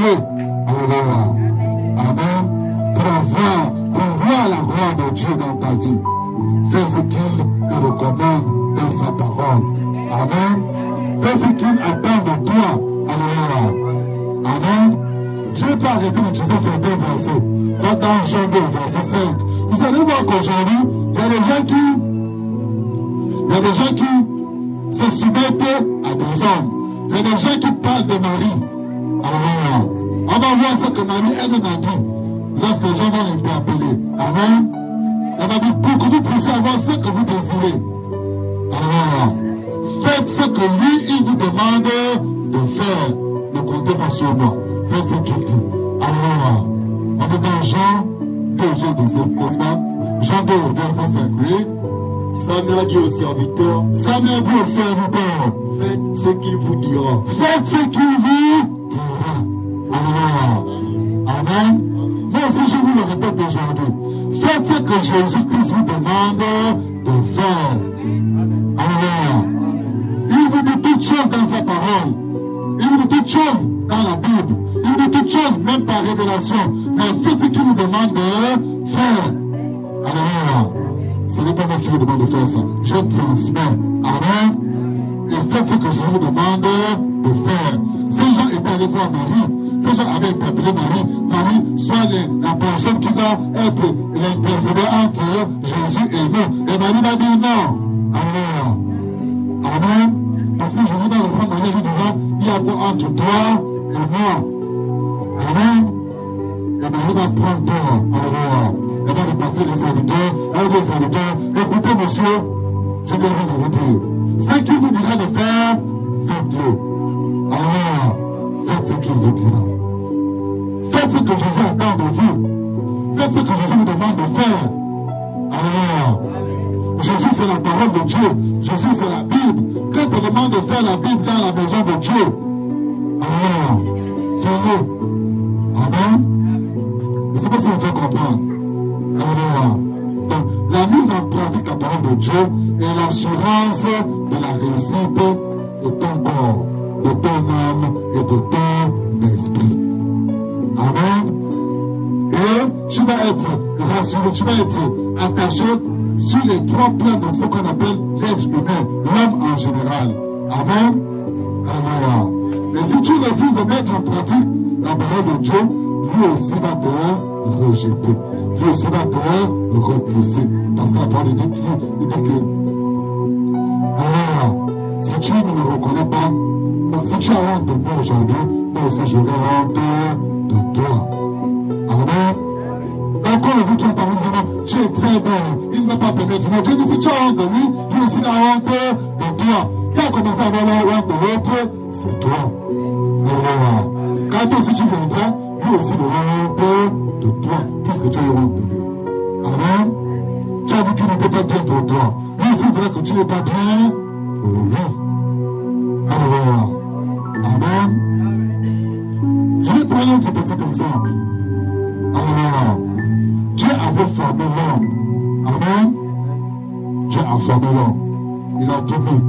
Dieu. Alléluia. Amen. Pour voir la gloire de Dieu dans ta vie. Fais ce qu'il te recommande dans sa parole. Amen. Fais ce qu'il attend de toi. Alléluia. Amen. Je n'ai pas arrêté d'utiliser ces deux versets. Dans Jean 2, verset 5. Vous allez voir qu'aujourd'hui, il y a des gens qui se soumettent à des hommes. Il y a des gens qui parlent de Marie. Alléluia. On va voir ce que Marie elle-même a dit lorsque les gens vont l'interpeller. Amen. Elle va dire, pour que vous puissiez avoir ce que vous désirez. Alléluia. Faites ce que lui, il vous demande de faire. Ne comptez pas sur moi. Faites ce qu'il dit. Alléluia. On est dans Jean 2, n'est-ce pas? Jean 2, verset 5, oui. Samuel dit au serviteur, faites ce qu'il vous dira. Faites ce qu'il vous dira. Alléluia. Amen. Moi aussi, je vous le répète aujourd'hui. Faites ce que Jésus-Christ vous demande de faire. Alléluia. Il vous dit toutes choses dans sa parole. Il vous dit toutes choses dans la Bible. Il vous dit toutes choses même par révélation. Mais faites ce qu'il vous demande de faire. Alléluia. Ce n'est pas moi qui vous demande de faire ça. Je transmets. Amen. Et faites ce que je vous demande de faire. Ces gens étaient allés voir Marie. Ces gens avaient interpellé Marie. Marie, soit la personne qui va être l'intercédeur entre Jésus et nous. Et Marie va dire non. Amen. Amen. Parce que Jésus va reprendre Marie et lui dira, il y a quoi entre toi et moi. Amen. Et Marie va prendre toi. Alléluia. Elle va repartir les serviteurs. Elle va dire aux serviteurs, écoutez monsieur, je vais vous dire. Ce qu'il vous dira de faire, faites-le. Alléluia. Faites ce qu'il vous dira. Faites ce que Jésus attend de vous. Faites ce que Jésus vous demande de faire. Alléluia. Jésus, c'est la parole de Dieu. Jésus, c'est la Bible. Quand on te demande de faire la Bible dans la maison de Dieu, alléluia, fais-le. Amen. Je ne sais pas si on peut comprendre. Alléluia. Donc, la mise en pratique de la parole de Dieu est l'assurance de la réussite de ton corps, de ton âme et de ton esprit. Amen. Et tu vas être rassuré, tu vas être attaché sur les trois plans de ce qu'on appelle l'être humain, l'homme en général. Amen. Alléluia. Et si tu refuses de mettre en pratique la parole de Dieu, lui aussi va te rejeter. Lui aussi va te repousser. Parce que la parole de Dieu dit que si tu ne me reconnais pas, donc si tu as honte de moi aujourd'hui, moi aussi j'aurai honte de toi. Amen. Donc quand le vous tu as parlé vraiment, tu es très bon, il ne va pas permettre. Mais Dieu dit si tu as honte de lui aussi il a honte de toi. Qui a commencé à avoir la honte de l'autre, c'est toi. Alléluia. Quand toi aussi tu viendras, lui aussi il aura honte de toi, puisque tu as eu honte de lui. Amen. Tu as dit qu'il n'était pas bien pour toi. Lui aussi il dirait que tu n'es pas bien pour lui. Alléluia. Amen. Je vais prendre un petit exemple. Alléluia. Dieu avait formé l'homme. Amen. Dieu a formé l'homme. Il a tout mis.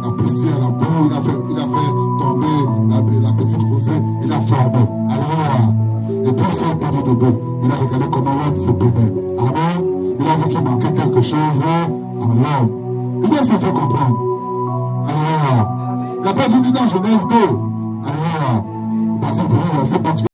La poussière, la boue, il a fait tomber la petite rosée. Il a formé. Alléluia. Et puis il s'est tenu debout. Il a regardé comment l'homme se tenait. Amen. Il a vu qu'il manquait quelque chose en l'homme. Vous avez fait comprendre. Alléluia. Il n'a pas dit dans Genèse 2. Alléluia. Parti pour verset particulier.